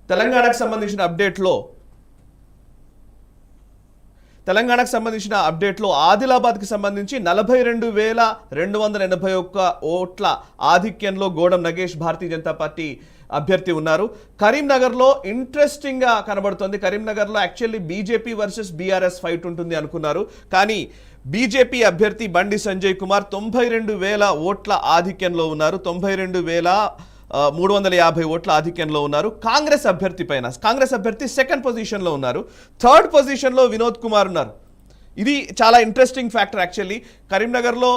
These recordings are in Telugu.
తెలంగాణకు సంబంధించిన అప్డేట్లో ఆదిలాబాద్కి సంబంధించి 42,281 ఓట్ల ఆధిక్యంలో గోడం నగేష్ భారతీయ జనతా పార్టీ అభ్యర్థి ఉన్నారు. కరీంనగర్లో ఇంట్రెస్టింగ్గా కనబడుతోంది. కరీంనగర్లో actually BJP versus BRS fight ఉంటుంది అనుకున్నారు. కానీ బీజేపీ అభ్యర్థి బండి సంజయ్ కుమార్ 92,000 ఓట్ల ఆధిక్యంలో ఉన్నారు. 92,350 ఓట్ల ఆధిక్యంలో ఉన్నారు. కాంగ్రెస్ అభ్యర్థి సెకండ్ పొజిషన్లో ఉన్నారు. థర్డ్ పొజిషన్లో వినోద్ కుమార్ ఉన్నారు. ఇది చాలా ఇంట్రెస్టింగ్ ఫ్యాక్టర్. యాక్చువల్లీ కరీంనగర్లో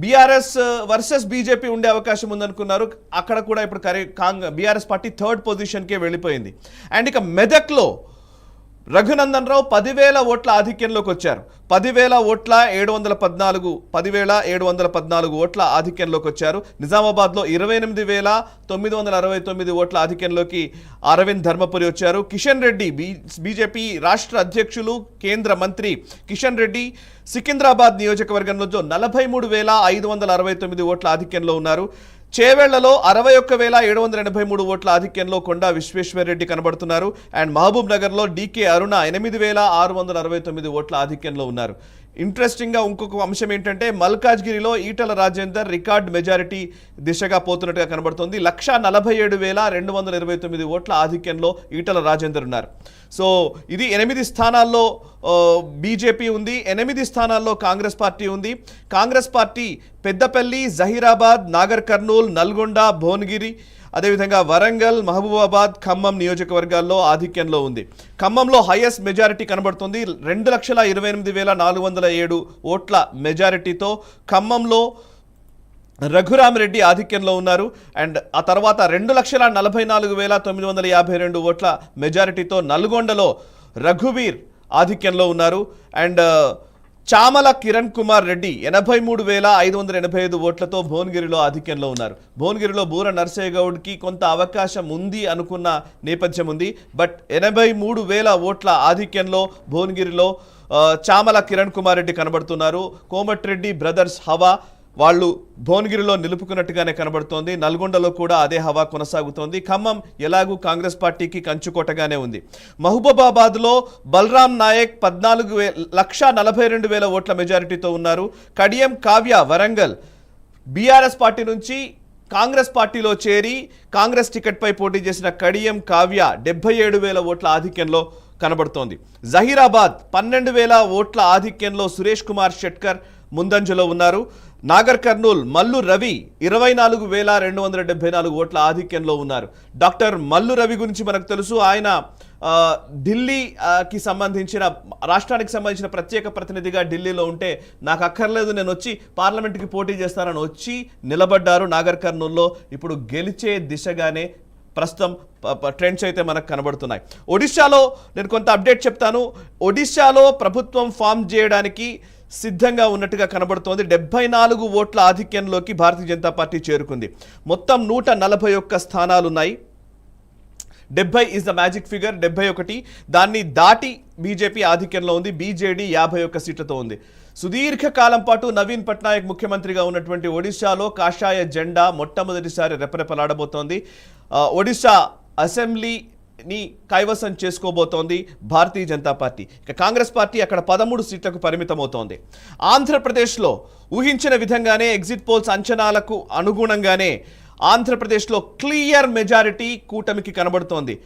బీఆర్ఎస్ వర్సెస్ బీజేపీ ఉండే అవకాశం ఉందనుకున్నారు. అక్కడ కూడా ఇప్పుడు బీఆర్ఎస్ పార్టీ థర్డ్ పొజిషన్కే వెళ్ళిపోయింది. అండ్ ఇక మెదక్లో రఘునందన్ రావు 10,000 ఓట్ల ఆధిక్యంలోకి వచ్చారు. 10,714 ఓట్ల ఆధిక్యంలోకి వచ్చారు. నిజామాబాద్లో 28,969 ఓట్ల ఆధిక్యంలోకి అరవింద్ ధర్మపురి వచ్చారు. కిషన్ రెడ్డి బీజేపీ రాష్ట్ర అధ్యక్షులు కేంద్ర మంత్రి కిషన్ రెడ్డి సికింద్రాబాద్ నియోజకవర్గంలో 43,569 ఓట్ల ఆధిక్యంలో ఉన్నారు. చేవెళ్లలో 61,783 ఓట్ల ఆధిక్యంలో కొండా విశ్వేశ్వరరెడ్డి కనబడుతున్నారు. అండ్ మహబూబ్ నగర్లో డీకే అరుణ 8,669 ఓట్ల ఆధిక్యంలో ఉన్నారు. ఇంట్రెస్టింగ్గా ఇంకొక అంశం ఏంటంటే మల్కాజ్గిరిలో ఈటల రాజేందర్ రికార్డ్ మెజారిటీ దిశగా పోతున్నట్టుగా కనబడుతుంది. 1,47,229 ఓట్ల ఆధిక్యంలో ఈటల రాజేందర్ ఉన్నారు. సో ఇది 8 స్థానాల్లో బీజేపీ ఉంది, 8 స్థానాల్లో కాంగ్రెస్ పార్టీ ఉంది. కాంగ్రెస్ పార్టీ పెద్దపల్లి, జహీరాబాద్, నాగర్ కర్నూల్, నల్గొండ, భువనగిరి, అదేవిధంగా వరంగల్, మహబూబాబాద్, ఖమ్మం నియోజకవర్గాల్లో ఆధిక్యంలో ఉంది. ఖమ్మంలో హైయెస్ట్ మెజారిటీ కనబడుతుంది. 2,28,407 ఓట్ల మెజారిటీతో ఖమ్మంలో రఘురామరెడ్డి ఆధిక్యంలో ఉన్నారు. అండ్ ఆ తర్వాత 2,44,952 ఓట్ల మెజారిటీతో నల్గొండలో రఘువీర్ ఆధిక్యంలో ఉన్నారు. అండ్ చామల కిరణ్ కుమార్ రెడ్డి 83,585 ఓట్లతో భువనగిరిలో ఆధిక్యంలో ఉన్నారు. భువనగిరిలో బూర నర్సయ్య గౌడ్కి కొంత అవకాశం ఉంది అనుకున్న నేపథ్యం ఉంది. బట్ 83,000 ఓట్ల ఆధిక్యంలో భువనగిరిలో చామల కిరణ్ కుమార్ రెడ్డి కనబడుతున్నారు. కోమటిరెడ్డి బ్రదర్స్ హవా వాళ్ళు భువనగిరిలో నిలుపుకున్నట్టుగానే కనబడుతోంది. నల్గొండలో కూడా అదే హవా కొనసాగుతోంది. ఖమ్మం ఎలాగూ కాంగ్రెస్ పార్టీకి కంచుకోటగానే ఉంది. మహబూబాబాద్లో బలరాం నాయక్ 1,42,000 ఓట్ల మెజారిటీతో ఉన్నారు. కడియం కావ్య వరంగల్ బీఆర్ఎస్ పార్టీ నుంచి కాంగ్రెస్ పార్టీలో చేరి కాంగ్రెస్ టికెట్పై పోటీ చేసిన కడియం కావ్య 77,000 ఓట్ల ఆధిక్యంలో కనబడుతోంది. జహీరాబాద్ 12,000 ఓట్ల ఆధిక్యంలో సురేష్ కుమార్ షెట్కర్ ముందంజలో ఉన్నారు. నాగర్ కర్నూల్ మల్లు రవి 24,274 ఓట్ల ఆధిక్యంలో ఉన్నారు. డాక్టర్ మల్లు రవి గురించి మనకు తెలుసు. ఆయన ఢిల్లీకి సంబంధించిన రాష్ట్రానికి సంబంధించిన ప్రత్యేక ప్రతినిధిగా ఢిల్లీలో ఉంటే నాకు అక్కర్లేదు, నేను వచ్చి పార్లమెంట్కి పోటీ చేస్తానని వచ్చి నిలబడ్డారు నాగర్ కర్నూల్లో. ఇప్పుడు గెలిచే దిశగానే ప్రస్తుతం ట్రెండ్స్ అయితే మనకు కనబడుతున్నాయి. ఒడిశాలో నేను కొంత అప్డేట్ చెప్తాను. ఒడిశాలో ప్రభుత్వం ఫామ్ చేయడానికి సిద్ధంగా ఉన్నట్టుగా కనబడుతోంది. 74 ఓట్ల ఆధిక్యంలోకి భారతీయ జనతా పార్టీ చేరుకుంది. మొత్తం 141 స్థానాలున్నాయి. 70 ఈజ్ ద మ్యాజిక్ ఫిగర్, 71. దాన్ని దాటి బీజేపీ ఆధిక్యంలో ఉంది. బీజేడీ 51 సీట్లతో ఉంది. సుదీర్ఘకాలం పాటు నవీన్ పట్నాయక్ ముఖ్యమంత్రిగా ఉన్నటువంటి ఒడిశాలో కాషాయ జెండా మొట్టమొదటిసారి రెపరెపలాడబోతోంది. ఒడిశా అసెంబ్లీని కైవసం చేసుకోబోతోంది భారతీయ జనతా పార్టీ. ఇక కాంగ్రెస్ పార్టీ అక్కడ 13 సీట్లకు పరిమితమవుతోంది. ఆంధ్రప్రదేశ్లో ఊహించిన విధంగానే ఎగ్జిట్ పోల్స్ అంచనాలకు అనుగుణంగానే ఆంధ్రప్రదేశ్లో క్లియర్ మెజారిటీ కూటమికి కనబడుతోంది.